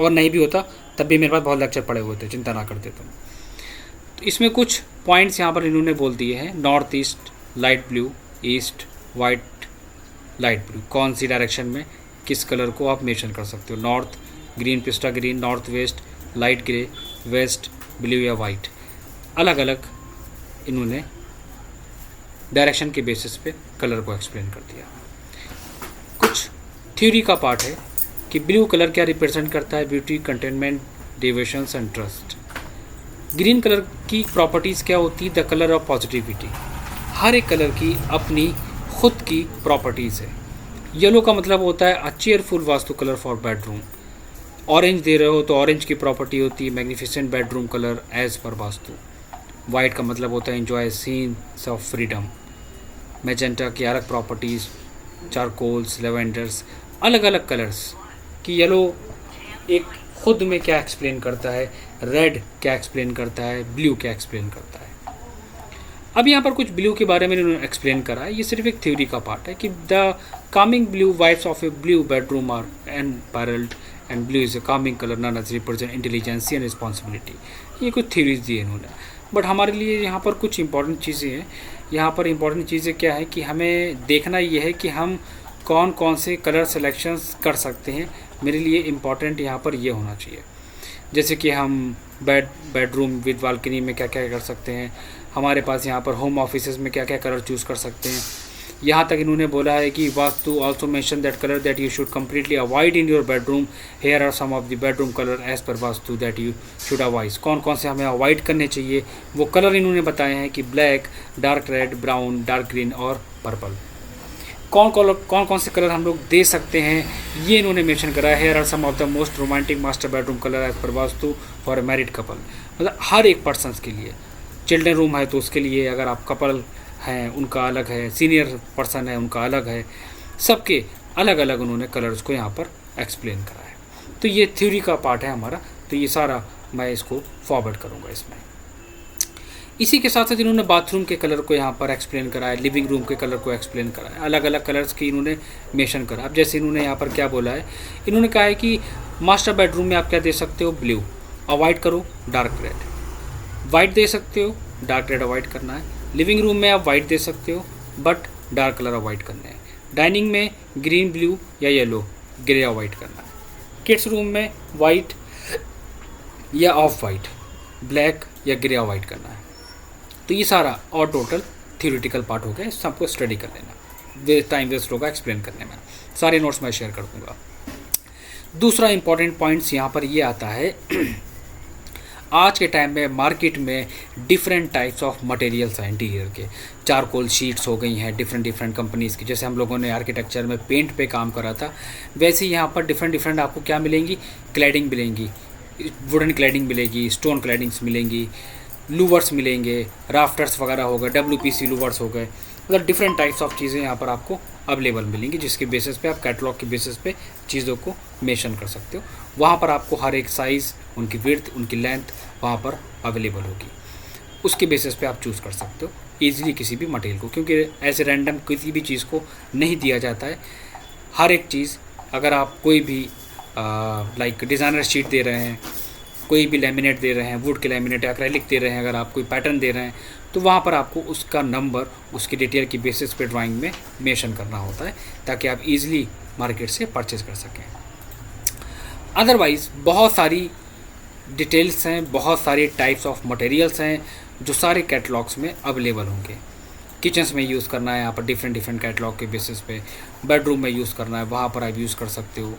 और नहीं भी होता तब भी मेरे पास बहुत लेक्चर पड़े हुए थे, चिंता ना करते तुम। तो इसमें कुछ पॉइंट्स यहाँ पर इन्होंने बोल दिए हैं। North east light blue, east white light blue, कौन सी डायरेक्शन में किस कलर को आप मेंशन कर सकते हो। North green pista green, north west light grey, west blue या वाइट, अलग अलग इन्होंने डायरेक्शन के बेसिस पे कलर को एक्सप्लेन कर दिया। कुछ थ्योरी का पार्ट है कि ब्लू कलर क्या रिप्रेजेंट करता है, beauty, containment, devotions and trust. Green colour की प्रॉपर्टीज़ क्या होती है, द कलर ऑफ पॉजिटिविटी। हर एक कलर की अपनी खुद की प्रॉपर्टीज़ है। येलो का मतलब होता है a cheerful vastu colour for bedroom. Orange दे रहे हो तो ऑरेंज की प्रॉपर्टी होती है magnificent bedroom colour as per vastu. White का मतलब होता है enjoy scenes of freedom. Magenta की अलग प्रॉपर्टीज़, चारकोल्स, लेवेंडर्स, अलग अलग कलर्स कि येलो एक खुद में क्या एक्सप्लेन करता है, रेड क्या एक्सप्लेन करता है, ब्लू क्या एक्सप्लेन करता है। अब यहाँ पर कुछ ब्लू के बारे में इन्होंने एक्सप्लेन करा है। ये सिर्फ एक थ्योरी का पार्ट है कि the calming blue vibes of a blue bedroom are unparalleled and blue is a calming colour known as represent intelligence and responsibility. ये कुछ थ्योरीज दी है इन्होंने, बट हमारे लिए यहाँ पर कुछ इंपॉर्टेंट चीज़ें हैं। यहाँ पर इंपॉर्टेंट चीज़ें क्या है कि हमें देखना ये है कि हम कौन कौन से कलर सिलेक्शंस कर सकते हैं। मेरे लिए इम्पॉर्टेंट यहाँ पर ये होना चाहिए, जैसे कि हम बेडरूम विद बालकनी में क्या क्या कर सकते हैं, हमारे पास यहाँ पर होम ऑफिसेज में क्या क्या कलर चूज़ कर सकते हैं। यहाँ तक इन्होंने बोला है कि Vastu also mention that colour that you should completely avoid in your bedroom, here are some of the bedroom colour as per Vastu that you should avoid. कौन कौन से हमें अवॉइड करने चाहिए वो कलर इन्होंने बताए हैं कि black, dark red, brown, dark green और पर्पल। कौन कौन से कलर हम लोग दे सकते हैं ये इन्होंने मेंशन करा है। Here are some of the most romantic master bedroom colour as per Vastu for a married couple. मतलब हर एक पर्सन्स के लिए, चिल्ड्रन रूम है तो उसके लिए, अगर आप कपल हैं उनका अलग है, सीनियर पर्सन है उनका अलग है, सबके अलग अलग उन्होंने कलर्स को यहाँ पर एक्सप्लेन करा है। तो ये थ्योरी का पार्ट है हमारा, तो ये सारा मैं इसको फॉरवर्ड करूँगा इसमें। इसी के साथ साथ इन्होंने बाथरूम के कलर को यहाँ पर एक्सप्लेन करा है, लिविंग रूम के कलर को एक्सप्लेन करा है, अलग अलग कलर्स की इन्होंने मेंशन करा। अब जैसे इन्होंने यहाँ पर क्या बोला है, इन्होंने कहा है कि मास्टर बेडरूम में आप क्या दे सकते हो, ब्लू, अवॉइड करो डार्क रेड। वाइट दे सकते हो, डार्क रेड अवॉइड करना है। लिविंग रूम में आप वाइट दे सकते हो बट डार्क कलर अवॉइड करना है। डाइनिंग में ग्रीन, ब्लू या येलो, ग्रे अवॉइड करना है। किड्स रूम में वाइट या ऑफ वाइट, ब्लैक या ग्रे अवॉइड करना है। तो ये सारा और टोटल थ्योरेटिकल पार्ट हो गया, सबको स्टडी कर लेना, टाइम वेस्ट होगा एक्सप्लेन करने में। सारे नोट्स मैं शेयर कर दूंगा। दूसरा इंपॉर्टेंट पॉइंट्स यहाँ पर ये आता है आज के टाइम में मार्केट में डिफरेंट टाइप्स ऑफ मटेरियल्स हैं इंटीरियर के। चारकोल शीट्स हो गई हैं डिफरेंट कंपनीज़ की, जैसे हम लोगों ने आर्किटेक्चर में पेंट पे काम करा था, वैसे यहाँ पर डिफरेंट आपको क्या मिलेंगी, क्लैडिंग मिलेंगी, वुडन क्लैडिंग मिलेगी, स्टोन क्लैडिंग्स मिलेंगी, लूवर्स मिलेंगे, राफ्टर्स वगैरह हो गए, WPC लूवर्स हो गए। मतलब डिफरेंट टाइप्स ऑफ चीज़ें यहाँ पर आपको अवेलेबल मिलेंगी, जिसके बेसिस पे आप कैटलॉग के बेसिस पे चीज़ों को मेंशन कर सकते हो। वहाँ पर आपको हर एक साइज़, उनकी विड्थ, उनकी लेंथ वहाँ पर अवेलेबल होगी, उसके बेसिस पे आप चूज़ कर सकते हो ईजिली किसी भी मटेरियल को, क्योंकि ऐसे रैंडम किसी भी चीज़ को नहीं दिया जाता है। हर एक चीज़, अगर आप कोई भी लाइक डिज़ाइनर शीट दे रहे हैं, कोई भी लैमिनेट दे रहे हैं, वुड के लैमिनेट, एक्रेलिक दे रहे हैं, अगर आप कोई पैटर्न दे रहे हैं तो वहाँ पर आपको उसका नंबर, उसकी डिटेल की बेसिस पे ड्राइंग में मेंशन करना होता है, ताकि आप इजीली मार्केट से परचेज कर सकें। अदरवाइज़ बहुत सारी डिटेल्स हैं, बहुत सारी टाइप्स ऑफ मटेरियल्स हैं जो सारे कैटलॉग्स में अवेलेबल होंगे। किचन्स में यूज़ करना है यहाँ पर डिफरेंट कैटलॉग के बेसिस पे, बेडरूम में यूज़ करना है वहाँ पर आप यूज़ कर सकते हो।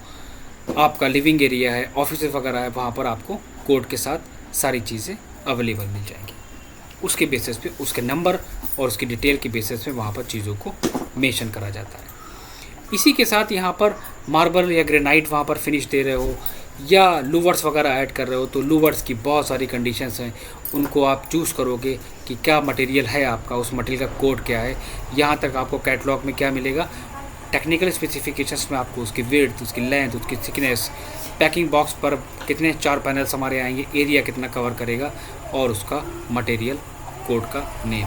आपका लिविंग एरिया है, ऑफिस वगैरह है, वहाँ पर आपको कोड के साथ सारी चीज़ें अवेलेबल मिल जाएंगी। उसके बेसिस पे, उसके नंबर और उसकी डिटेल के बेसिस पे वहाँ पर चीज़ों को मेंशन करा जाता है। इसी के साथ यहाँ पर मार्बल या ग्रेनाइट वहाँ पर फिनिश दे रहे हो या लूवर्स वगैरह ऐड कर रहे हो, तो लूवर्स की बहुत सारी कंडीशंस हैं, उनको आप चूज़ करोगे कि क्या मटेरियल है आपका, उस मटेरियल का कोड क्या है। यहाँ तक आपको कैटलॉग में क्या मिलेगा, टेक्निकल स्पेसिफिकेशंस में आपको उसकी विड्थ, उसकी लेंथ, उसकी थिकनेस, पैकिंग बॉक्स पर कितने 4 पैनल्स हमारे आएंगे, एरिया कितना कवर करेगा और उसका मटेरियल कोड का नेम।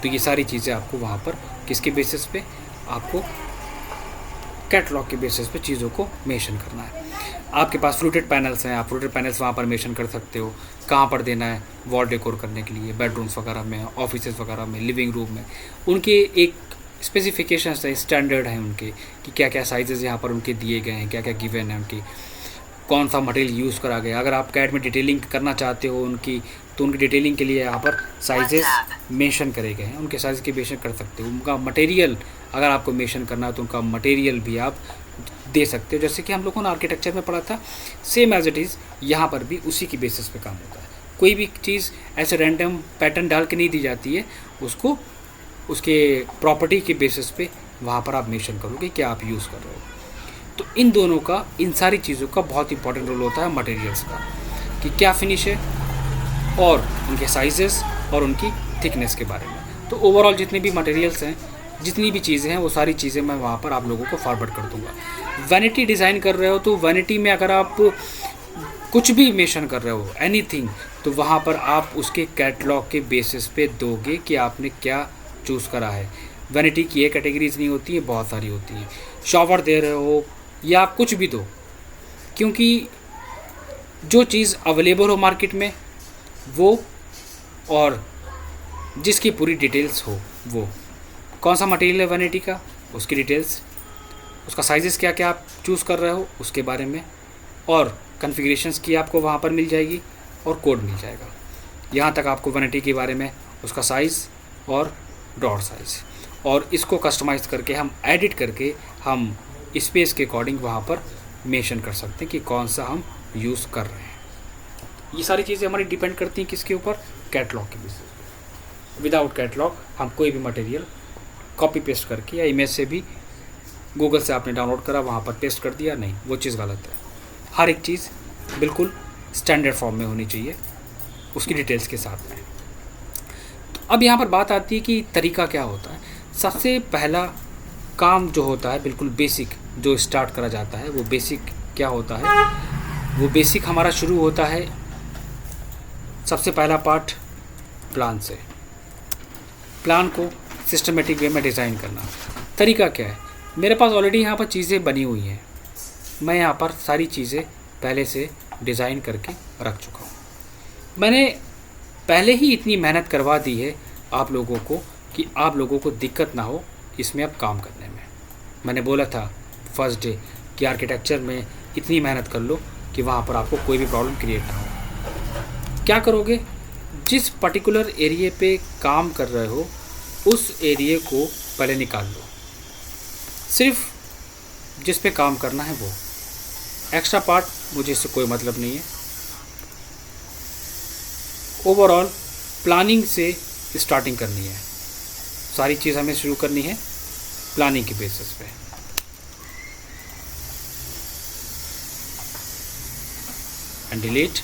तो ये सारी चीज़ें आपको वहाँ पर किसके बेसिस पे, आपको कैटलॉग के बेसिस पे चीज़ों को मेंशन करना है। आपके पास फ्लूटेड पैनल्स हैं, आप फ्लूटेड पैनल्स वहाँ पर मेंशन कर सकते हो कहाँ पर देना है वॉल डेकोर करने के लिए, बेडरूम्स वगैरह में, ऑफिसेज वगैरह में, लिविंग रूम में। उनके एक स्पेसिफिकेशंस है, स्टैंडर्ड हैं उनके कि क्या क्या साइजेस यहाँ पर उनके दिए गए हैं, क्या क्या गिवन है उनकी, कौन सा मटेरियल यूज़ करा गया। अगर आप कैड में डिटेलिंग करना चाहते हो उनकी, तो उनकी डिटेलिंग के लिए यहाँ पर साइजेस मेंशन करे गए हैं, उनके साइज़ के मेंशन कर सकते हो। उनका मटेरियल अगर आपको मेंशन करना है तो उनका मटेरियल भी आप दे सकते हो, जैसे कि हम लोगों ने आर्किटेक्चर में पढ़ा था, सेम एज इट इज़ यहाँ पर भी उसी की बेसिस पे काम होता है। कोई भी चीज़ ऐसे रैंडम पैटर्न डाल के नहीं दी जाती है, उसको उसके प्रॉपर्टी के बेसिस पे वहाँ पर आप मेंशन करोगे क्या आप यूज़ कर रहे हो। तो इन दोनों का, इन सारी चीज़ों का बहुत इंपॉर्टेंट रोल होता है मटेरियल्स का, कि क्या फिनिश है और उनके साइजेस और उनकी थिकनेस के बारे में। तो ओवरऑल जितने भी मटेरियल्स हैं, जितनी भी चीज़ें हैं, वो सारी चीज़ें मैं वहाँ पर आप लोगों को फॉरवर्ड कर दूँगा। वैनिटी डिज़ाइन कर रहे हो तो वैनिटी में अगर आप कुछ भी मेंशन कर रहे हो, एनीथिंग, तो वहाँ पर आप उसके कैटलॉग के बेसिस पे दोगे कि आपने क्या चूज़ करा है। वैनिटी की एक कैटेगरीज नहीं होती है, बहुत सारी होती हैं। शॉवर दे रहे हो या कुछ भी दो, क्योंकि जो चीज़ अवेलेबल हो मार्केट में वो, और जिसकी पूरी डिटेल्स हो वो, कौन सा मटेरियल है वैनिटी का, उसकी डिटेल्स, उसका साइजेस क्या क्या आप चूज़ कर रहे हो उसके बारे में, और कॉन्फ़िगरेशंस की आपको वहाँ पर मिल जाएगी और कोड मिल जाएगा। यहाँ तक आपको वैनिटी के बारे में उसका साइज़ और ड्रॉअर साइज़, और इसको कस्टमाइज़ करके हम एडिट करके हम स्पेस के अकॉर्डिंग वहाँ पर मेंशन कर सकते हैं कि कौन सा हम यूज़ कर रहे हैं। ये सारी चीज़ें हमारी डिपेंड करती हैं किसके ऊपर, कैटलॉग के बेसिस पे। विदाउट कैटलॉग हम कोई भी मटेरियल कॉपी पेस्ट करके, या इमेज से भी गूगल से आपने डाउनलोड करा वहाँ पर पेस्ट कर दिया, नहीं, वो चीज़ गलत है। हर एक चीज़ बिल्कुल स्टैंडर्ड फॉर्म में होनी चाहिए उसकी डिटेल्स के साथ में। तो अब यहाँ पर बात आती है कि तरीका क्या होता है। सबसे पहला काम जो होता है, बिल्कुल बेसिक जो स्टार्ट करा जाता है, वो बेसिक क्या होता है, वो बेसिक हमारा शुरू होता है सबसे पहला पार्ट प्लान से। प्लान को सिस्टमेटिक वे में डिज़ाइन करना। तरीका क्या है, मेरे पास ऑलरेडी यहाँ पर चीज़ें बनी हुई हैं, मैं यहाँ पर सारी चीज़ें पहले से डिज़ाइन करके रख चुका हूँ। मैंने पहले ही इतनी मेहनत करवा दी है आप लोगों को कि आप लोगों को दिक्कत ना हो इसमें अब काम करने में। मैंने बोला था फर्स्ट डे कि आर्किटेक्चर में इतनी मेहनत कर लो कि वहाँ पर आपको कोई भी प्रॉब्लम क्रिएट ना हो। क्या करोगे, जिस पर्टिकुलर एरिए पे काम कर रहे हो उस एरिए को पहले निकाल लो, सिर्फ जिस पे काम करना है वो। एक्स्ट्रा पार्ट मुझे इससे कोई मतलब नहीं है। ओवरऑल प्लानिंग से स्टार्टिंग करनी है, सारी चीज़ हमें शुरू करनी है प्लानिंग के बेसिस पे। एंड डिलीट,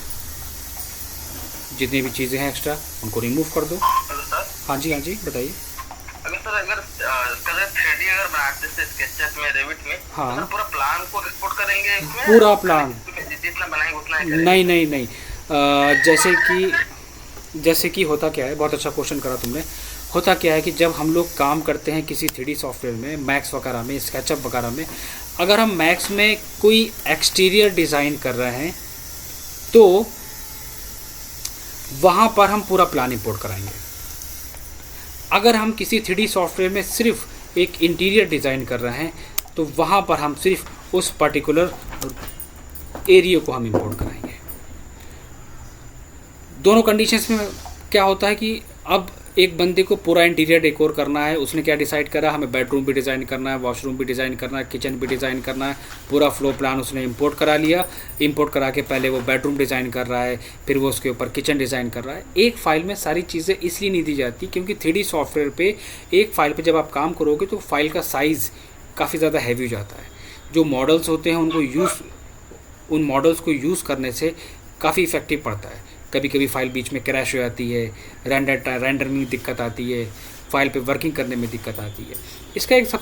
जितनी भी चीज़ें हैं एक्स्ट्रा उनको रिमूव कर दो। हाँ जी बताइए। अगर 3D अगर बनाते हैं स्केचअप में, रेविट में, हाँ, तो पूरा प्लान को रिपोर्ट करेंगे इसमें, पूरा प्लान जितना बनाएंगे उतना ही करेंगे? नहीं। जैसे कि होता क्या है, बहुत अच्छा क्वेश्चन करा तुमने। होता क्या है कि जब हम लोग काम करते हैं किसी 3D सॉफ्टवेयर में, मैक्स वगैरह में, स्केचअप वगैरह में, अगर हम मैक्स में कोई एक्सटीरियर डिज़ाइन कर रहे हैं तो वहाँ पर हम पूरा प्लान इंपोर्ट कराएंगे। अगर हम किसी 3D सॉफ्टवेयर में सिर्फ एक इंटीरियर डिज़ाइन कर रहे हैं तो वहाँ पर हम सिर्फ उस पर्टिकुलर एरिया को हम इंपोर्ट कराएंगे। दोनों कंडीशंस में क्या होता है कि अब एक बंदे को पूरा इंटीरियर डेकोर करना है, उसने क्या डिसाइड करा, हमें बेडरूम भी डिज़ाइन करना है, वॉशरूम भी डिज़ाइन करना है, किचन भी डिज़ाइन करना है, पूरा फ्लो प्लान उसने इंपोर्ट करा लिया। इंपोर्ट करा के पहले वो बेडरूम डिज़ाइन कर रहा है, फिर वो उसके ऊपर किचन डिज़ाइन कर रहा है। एक फ़ाइल में सारी चीज़ें इसलिए नहीं दी जाती क्योंकि 3D सॉफ्टवेयर पे एक फ़ाइल पे जब आप काम करोगे तो फाइल का साइज़ काफ़ी ज़्यादा हैवी हो जाता है। जो मॉडल्स होते हैं उन मॉडल्स को यूज़ करने से काफ़ी इफेक्टिव पड़ता है। कभी कभी फ़ाइल बीच में क्रैश हो जाती है, रेंडर में दिक्कत आती है, फ़ाइल पे वर्किंग करने में दिक्कत आती है। इसका एक सबसे